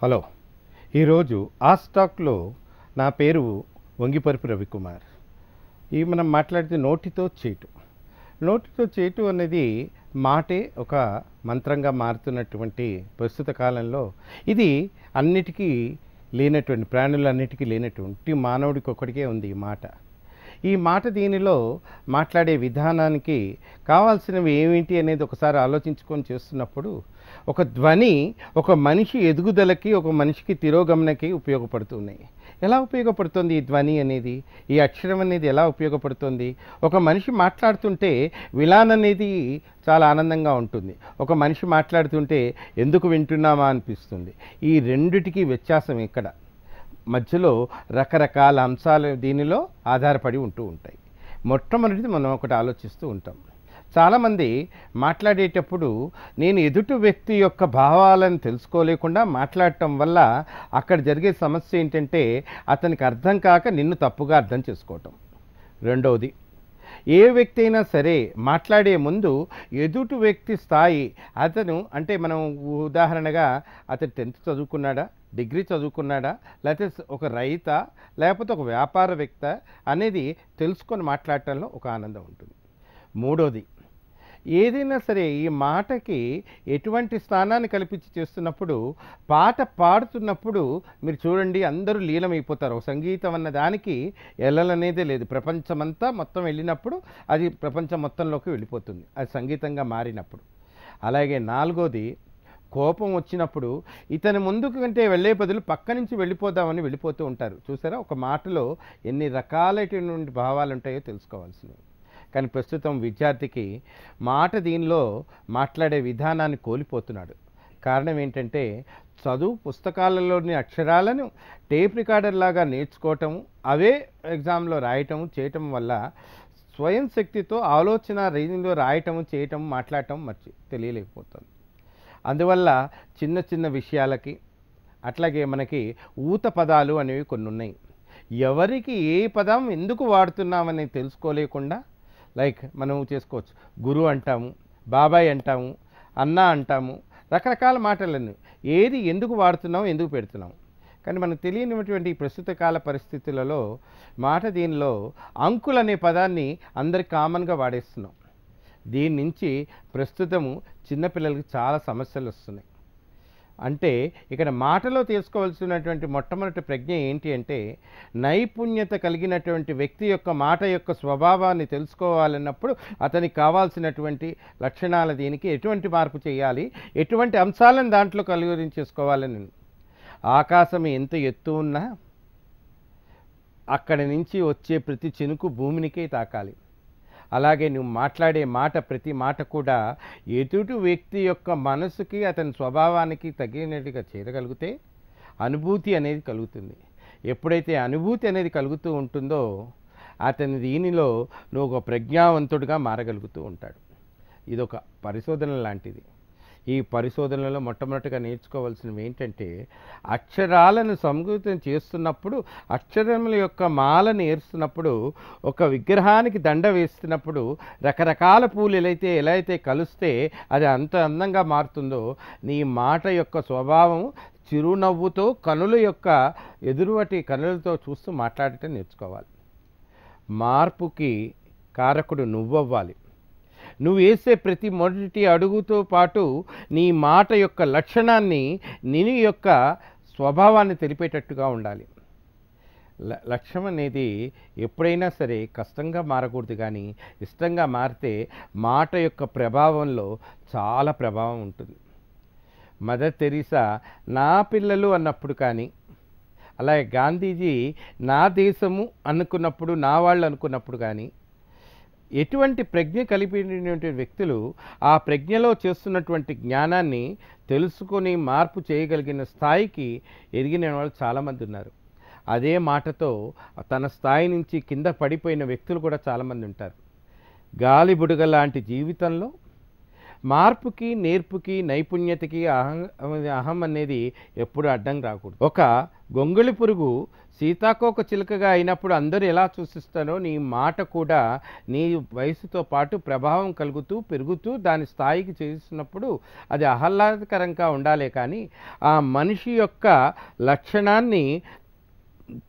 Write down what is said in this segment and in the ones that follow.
Hello. ఈరోజు ఆస్టాక్లో నా పేరు వంగిపరుపు రవికుమార్. మనం మాట్లాడితే నోటితో చేయటం అనేది మాటే ఒక మంత్రంగా మారుతున్నటువంటి ప్రస్తుత కాలంలో ఇది అన్నిటికీ లేనటువంటి ప్రాణులన్నిటికీ లేనటువంటి మానవుడికి ఒక్కడికే ఉంది ఈ మాట దీనిలో మాట్లాడే విధానానికి కావాల్సినవి ఏమిటి అనేది ఒకసారి ఆలోచించుకొని చేస్తున్నప్పుడు ఒక ధ్వని ఒక మనిషి ఎదుగుదలకి ఒక మనిషికి తిరోగమనకి ఉపయోగపడుతున్నాయి. ఎలా ఉపయోగపడుతుంది ఈ ధ్వని అనేది, ఈ అక్షరం అనేది ఎలా ఉపయోగపడుతుంది? ఒక మనిషి మాట్లాడుతుంటే విలాన్ అనేది చాలా ఆనందంగా ఉంటుంది. ఒక మనిషి మాట్లాడుతుంటే ఎందుకు వింటున్నామా అనిపిస్తుంది. ఈ రెండిటికి వ్యత్యాసం ఇక్కడ మధ్యలో రకరకాల అంశాలు దీనిలో ఆధారపడి ఉంటూ ఉంటాయి. మొట్టమొదటిది మనం ఒకటి ఆలోచిస్తూ ఉంటాం. చాలామంది మాట్లాడేటప్పుడు నేను ఎదుటి వ్యక్తి యొక్క భావాలను తెలుసుకోలేకుండా మాట్లాడటం వల్ల అక్కడ జరిగే సమస్య ఏంటంటే అతనికి అర్థం కాక నిన్ను తప్పుగా అర్థం చేసుకోవటం. రెండవది, ఏ వ్యక్తి అయినా సరే మాట్లాడే ముందు ఎదుటి వ్యక్తి స్థాయి అతను అంటే మనం ఉదాహరణగా అతను 10th చదువుకున్నాడా, డిగ్రీ చదువుకున్నాడా, లేకపోతే ఒక రైత, లేకపోతే ఒక వ్యాపారవేత్త అనేది తెలుసుకొని మాట్లాడటంలో ఒక ఆనందం ఉంటుంది. మూడోది, ఏదైనా సరే ఈ మాటకి ఎటువంటి స్థానాన్ని కల్పించి చేస్తున్నప్పుడు పాట పాడుతున్నప్పుడు మీరు చూడండి అందరూ లీనమైపోతారు. సంగీతం అన్న దానికి ఎల్లలనేదే లేదు. ప్రపంచమంతా మొత్తం వెళ్ళినప్పుడు అది ప్రపంచం మొత్తంలోకి వెళ్ళిపోతుంది, అది సంగీతంగా మారినప్పుడు. అలాగే నాలుగోది, కోపం వచ్చినప్పుడు ఇతని ముందుకు కంటే వెళ్ళే బదులు పక్క నుంచి వెళ్ళిపోదామని వెళ్ళిపోతూ ఉంటారు. చూసారా, ఒక మాటలో ఎన్ని రకాలైనటువంటి భావాలు ఉంటాయో తెలుసుకోవాల్సినవి. కానీ ప్రస్తుతం విద్యార్థికి మాట దీనిలో మాట్లాడే విధానాన్ని కోల్పోతున్నాడు. కారణం ఏంటంటే చదువు పుస్తకాలలోని అక్షరాలను టేప్ రికార్డర్ లాగా నేర్చుకోవటము, అవే ఎగ్జామ్లో రాయటం చేయటం వల్ల స్వయం శక్తితో ఆలోచన రీతిలో రాయటము చేయటం మాట్లాడటం తెలియలేకపోతుంది. అందువల్ల చిన్న చిన్న విషయాలకి అట్లాగే మనకి ఊత పదాలు అనేవి కొన్ని ఉన్నాయి. ఎవరికి ఏ పదం ఎందుకు వాడుతున్నామని తెలుసుకోలేకుండా లైక్ మనం చేసుకోవచ్చు. గురు అంటాము, బాబాయ్ అంటాము, అన్న అంటాము, రకరకాల మాటలన్నీ ఏది ఎందుకు వాడుతున్నాము, ఎందుకు పెడుతున్నాము. కానీ మనకు తెలియనిటువంటి ప్రస్తుత కాల పరిస్థితులలో మాట దీనిలో అంకుల్ అనే పదాన్ని అందరికి కామన్గా వాడేస్తున్నాం. దీని నుంచి ప్రస్తుతము చిన్నపిల్లలకి చాలా సమస్యలు వస్తున్నాయి. అంటే ఇక్కడ మాటలో తీసుకోవాల్సినటువంటి మొట్టమొదటి ప్రజ్ఞ ఏంటి అంటే నైపుణ్యత కలిగినటువంటి వ్యక్తి యొక్క మాట యొక్క స్వభావాన్ని తెలుసుకోవాలన్నప్పుడు అతనికి కావాల్సినటువంటి లక్షణాల దీనికి ఎటువంటి మార్పు చేయాలి, ఎటువంటి అంశాలను దాంట్లో కలిగించేసుకోవాలని. ఆకాశం ఎంత ఎత్తు ఉన్నా అక్కడి నుంచి వచ్చే ప్రతి చినుకు భూమినికే తాకాలి. అలాగే నువ్వు మాట్లాడే మాట ప్రతి మాట కూడా ఎదుటి వ్యక్తి యొక్క మనసుకి అతని స్వభావానికి తగినట్టుగా చేరగలిగితే అనుభూతి అనేది కలుగుతుంది. ఎప్పుడైతే అనుభూతి అనేది కలుగుతూ ఉంటుందో అతని దీనిలో నువ్వు ఒక ప్రజ్ఞావంతుడిగా మారగలుగుతూ ఉంటాడు. ఇదొక పరిశోధన లాంటిది. ఈ పరిశోధనలో మొట్టమొదటిగా నేర్చుకోవాల్సినవి ఏంటంటే అక్షరాలను సంగీతం చేస్తున్నప్పుడు అక్షరముల యొక్క మాలను ఏరుస్తున్నప్పుడు ఒక విగ్రహానికి దండ వేస్తున్నప్పుడు రకరకాల పూలు ఎలా అయితే కలిస్తే అది అంత అందంగా మారుతుందో నీ మాట యొక్క స్వభావం చిరునవ్వుతో కనుల యొక్క ఎదురువటి కనులతో చూస్తూ మాట్లాడటం నేర్చుకోవాలి. మార్పుకి కారకుడు నువ్వవ్వాలి. నువ్వు వేసే ప్రతి మొదటి అడుగుతో పాటు నీ మాట యొక్క లక్షణాన్ని నీ యొక్క స్వభావాన్ని తెలిపేటట్టుగా ఉండాలి. లక్ష్యం అనేది ఎప్పుడైనా సరే కష్టంగా మారకూడదు, కానీ ఇష్టంగా మారితే మాట యొక్క ప్రభావంలో చాలా ప్రభావం ఉంటుంది. మదర్ తెరీసా నా పిల్లలు అన్నప్పుడు కానీ, అలాగే గాంధీజీ నా దేశము అనుకున్నప్పుడు, నా వాళ్ళు అనుకున్నప్పుడు కానీ ఎటువంటి ప్రజ్ఞ కలిపినటువంటి వ్యక్తులు ఆ ప్రజ్ఞలో చేస్తున్నటువంటి జ్ఞానాన్ని తెలుసుకొని మార్పు చేయగలిగిన స్థాయికి ఎదిగిన వాళ్ళు చాలామంది ఉన్నారు. అదే మాటతో తన స్థాయి నుంచి కింద పడిపోయిన వ్యక్తులు కూడా చాలామంది ఉంటారు. గాలి బుడగ లాంటి జీవితంలో మార్పుకి, నేర్పుకి, నైపుణ్యతకి అహం అనేది ఎప్పుడు అడ్డం రాకూడదు. ఒక గొంగళి పురుగు సీతాకోక చిలుకగా అయినప్పుడు అందరూ ఎలా సూచిస్తారో నీ మాట కూడా నీ వయసుతో పాటు ప్రభావం కలుగుతూ పెరుగుతూ దాని స్థాయికి చేస్తున్నప్పుడు అది ఆహ్లాదకరంగా ఉండాలే కానీ ఆ మనిషి యొక్క లక్షణాన్ని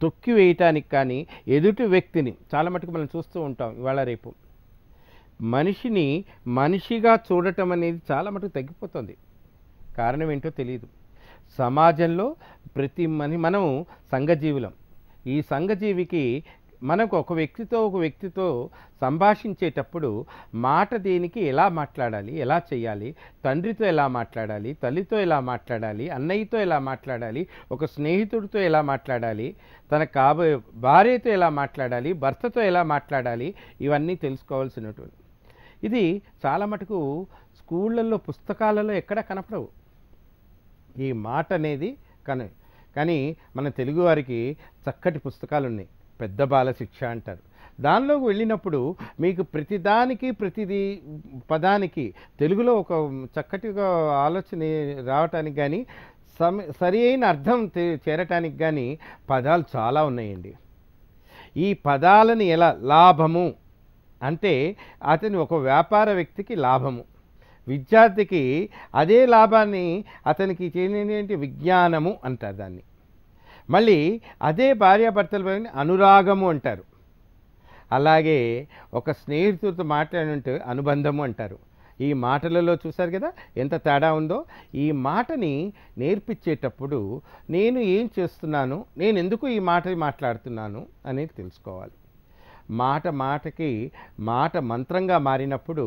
తొక్కివేయటానికి కానీ ఎదుటి వ్యక్తిని చాలా మటుకు మనం చూస్తూ ఉంటాం ఇవాళ రేపు మనిషిని మనిషిగా చూడటం అనేది చాలా మటుకు తగ్గిపోతుంది. కారణం ఏంటో తెలియదు. సమాజంలో మనం సంఘజీవులం. ఈ సంఘజీవికి మనకు ఒక వ్యక్తితో సంభాషించేటప్పుడు మాట దేనికి ఎలా మాట్లాడాలి, ఎలా చేయాలి, తండ్రితో ఎలా మాట్లాడాలి, తల్లితో ఎలా మాట్లాడాలి, అన్నయ్యతో ఎలా మాట్లాడాలి, ఒక స్నేహితుడితో ఎలా మాట్లాడాలి, తన భార్యతో ఎలా మాట్లాడాలి, భర్తతో ఎలా మాట్లాడాలి, ఇవన్నీ తెలుసుకోవాల్సినటువంటి ఇది చాలా మటుకు స్కూళ్ళల్లో పుస్తకాలలో ఎక్కడ కనపడవు ఈ మాట అనేది. కానీ మన తెలుగువారికి చక్కటి పుస్తకాలు ఉన్నాయి. పెద్ద బాల శిక్ష అంటారు. దానిలోకి వెళ్ళినప్పుడు మీకు ప్రతి పదానికి తెలుగులో ఒక చక్కటిగా ఆలోచన రావటానికి కానీ సరి అయిన అర్థం చేరటానికి కానీ పదాలు చాలా ఉన్నాయండి. ఈ పదాలను ఎలా లాభము అంటే అతని ఒక వ్యాపార వ్యక్తికి లాభము, విద్యార్థికి అదే లాభాన్ని అతనికి ఏంటి విజ్ఞానము అంటారు దాన్ని. మళ్ళీ అదే భార్యాభర్తల అనురాగము అంటారు. అలాగే ఒక స్నేహితుడితో మాట్లాడినట్టు అనుబంధము అంటారు. ఈ మాటలలో చూశారు కదా ఎంత తేడా ఉందో. ఈ మాటని నేర్పించేటప్పుడు నేను ఏం చేస్తున్నాను, నేను ఎందుకు ఈ మాట మాట్లాడుతున్నాను అనేది తెలుసుకోవాలి. మాటకి మాట మంత్రంగా మారినప్పుడు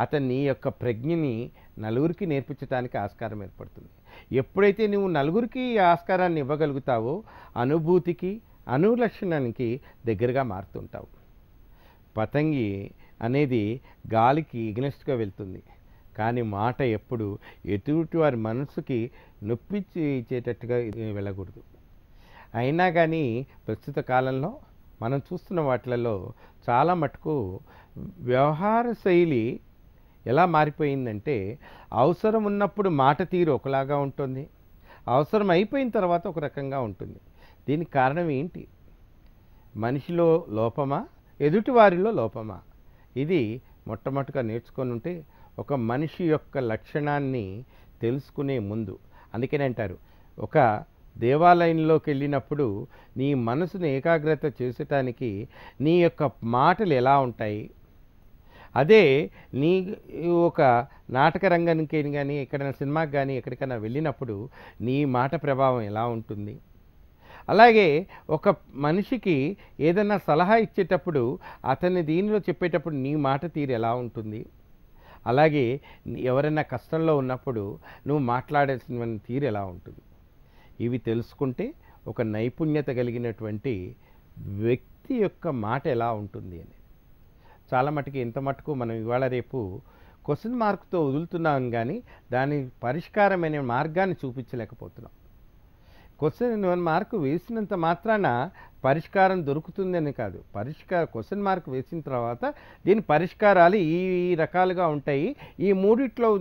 అతని యొక్క ప్రజ్ఞని నలుగురికి నేర్పించడానికి ఆస్కారం ఏర్పడుతుంది. ఎప్పుడైతే నువ్వు నలుగురికి ఆస్కారాన్ని ఇవ్వగలుగుతావో అనుభూతికి అనులక్షణానికి దగ్గరగా మారుతుంటావు. పతంగి అనేది గాలికి ఎగ్నెస్ట్గా వెళ్తుంది, కానీ మాట ఎప్పుడు ఎటువంటి వారి మనసుకి నొప్పించేటట్టుగా వెళ్ళకూడదు. అయినా కానీ ప్రస్తుత కాలంలో మనం చూస్తున్న వాటిలలో చాలా మటుకు వ్యవహార శైలి ఎలా మారిపోయిందంటే అవసరం ఉన్నప్పుడు మాట తీరు ఒకలాగా ఉంటుంది, అవసరం అయిపోయిన తర్వాత ఒక రకంగా ఉంటుంది. దీనికి కారణం ఏంటి? మనిషిలో లోపమా, ఎదుటివారిలో లోపమా? ఇది మొట్టమొదటిగా నేర్చుకొని ఉంటే ఒక మనిషి యొక్క లక్షణాన్ని తెలుసుకునే ముందు, అందుకనే అంటారు ఒక దేవాలయంలోకి వెళ్ళినప్పుడు నీ మనసును ఏకాగ్రత చేసటానికి నీ యొక్క మాటలు ఎలా ఉంటాయి, అదే నీ ఒక నాటక రంగానికి కానీ ఎక్కడైనా సినిమాకి కానీ ఎక్కడికైనా వెళ్ళినప్పుడు నీ మాట ప్రభావం ఎలా ఉంటుంది. అలాగే ఒక మనిషికి ఏదైనా సలహా ఇచ్చేటప్పుడు అతన్ని దీనిలో చెప్పేటప్పుడు నీ మాట తీరు ఎలా ఉంటుంది. అలాగే ఎవరైనా కష్టంలో ఉన్నప్పుడు నువ్వు మాట్లాడాల్సిన తీరు ఎలా ఉంటుంది. ఇవి తెలుసుకుంటే ఒక నైపుణ్యత కలిగినటువంటి వ్యక్తి యొక్క మాట ఎలా ఉంటుంది అని. చాలా మటుకు ఇంత మటుకు మనం ఇవాళ రేపు క్వశ్చన్ మార్క్తో వదులుతున్నాం కానీ దాని పరిష్కారమైన మార్గాన్ని చూపించలేకపోతున్నాం. క్వశ్చన్ మార్క్ వేసినంత మాత్రాన పరిష్కారం దొరుకుతుందని కాదు. క్వశ్చన్ మార్క్ వేసిన తర్వాత దీని పరిష్కారాలు ఈ రకాలుగా ఉంటాయి, ఈ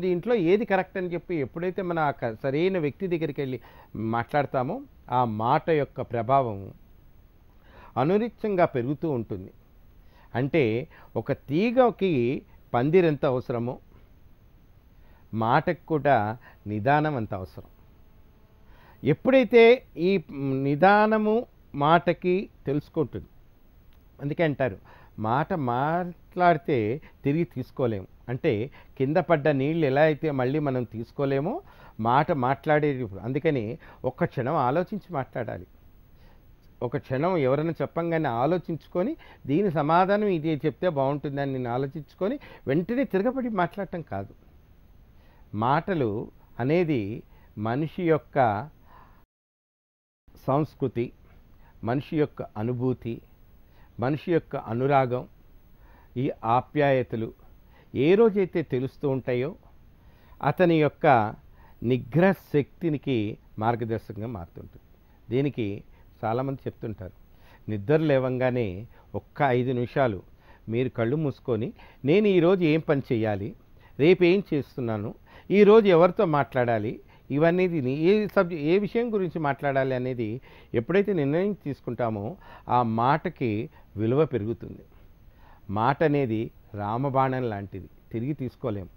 దీంట్లో ఏది కరెక్ట్ అని చెప్పి ఎప్పుడైతే మన సరైన వ్యక్తి దగ్గరికి వెళ్ళి మాట్లాడతామో ఆ మాట యొక్క ప్రభావం అనునిత్యంగా పెరుగుతూ ఉంటుంది. అంటే ఒక తీగకి పందిరెంత అవసరమో మాటకు కూడా నిదానం అంత అవసరం. ఎప్పుడైతే ఈ నిదానము మాటకి తెలుసుకుంటుంది, అందుకే అంటారు మాట మాట్లాడితే తిరిగి తీసుకోలేము. అంటే కింద పడ్డ నీళ్ళు ఎలా అయితే మళ్ళీ మనం తీసుకోలేమో మాట మాట్లాడేటప్పుడు అందుకని ఒక్క క్షణం ఆలోచించి మాట్లాడాలి. ఒక క్షణం ఎవరైనా చెప్పంగానే ఆలోచించుకొని దీని సమాధానం ఇది చెప్తే బాగుంటుందని నేను ఆలోచించుకొని వెంటనే తిరగబడి మాట్లాడటం కాదు. మాటలు అనేది మనిషి యొక్క సంస్కృతి, మనిషి యొక్క అనుభూతి, మనిషి యొక్క అనురాగం, ఈ ఆప్యాయతలు ఏ రోజైతే తెలుస్తూ ఉంటాయో అతని యొక్క నిగ్రహ శక్తికి మార్గదర్శకంగా మారుతుంటుంది. దీనికి చాలామంది చెప్తుంటారు నిద్ర లేవంగానే ఒక్క 5 నిమిషాలు మీరు కళ్ళు మూసుకొని నేను ఈరోజు ఏం పని చేయాలి, రేపు ఏం చేస్తున్నాను, ఈరోజు ఎవరితో మాట్లాడాలి, ఇవన్నీ ఏ విషయం గురించి మాట్లాడాలి అనేది ఎప్పుడైతే నిర్ణయం తీసుకుంటామో ఆ మాటకి విలువ పెరుగుతుంది. మాట అనేది రామబాణం లాంటిది, తిరిగి తీసుకోలేము.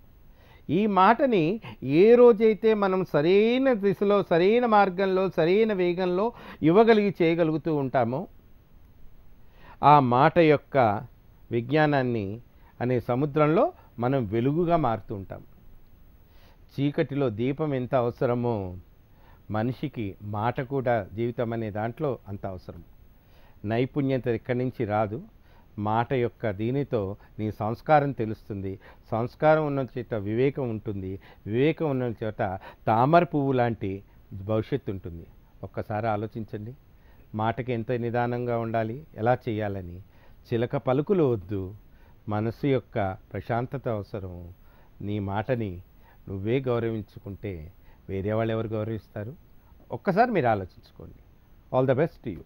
ఈ మాటని ఏ రోజైతే మనం సరైన దిశలో, సరైన మార్గంలో, సరైన వేగంలో చేయగలుగుతూ ఉంటామో ఆ మాట యొక్క విజ్ఞానాన్ని అనే సముద్రంలో మనం వెలుగుగా మారుతూ ఉంటాం. చీకటిలో దీపం ఎంత అవసరమో మనిషికి మాట కూడా జీవితం అనే దాంట్లో అంత అవసరం. నైపుణ్యత ఎక్కడి నుంచి రాదు, మాట యొక్క దీనితో నీ సంస్కారం తెలుస్తుంది. సంస్కారం ఉన్న చోట వివేకం ఉంటుంది, వివేకం ఉన్న చోట తామర పువ్వు లాంటి భవిష్యత్తు ఉంటుంది. ఒక్కసారి ఆలోచించండి, మాటకి ఎంత నిదానంగా ఉండాలి, ఎలా చేయాలని. చిలక పలుకులు వద్దు, మనసు యొక్క ప్రశాంతత అవసరం. నీ మాటని నువ్వే గౌరవించుకుంటే వేరే వాళ్ళు ఎవరు గౌరవిస్తారు? ఒక్కసారి మీరు ఆలోచించుకోండి. All the best to you.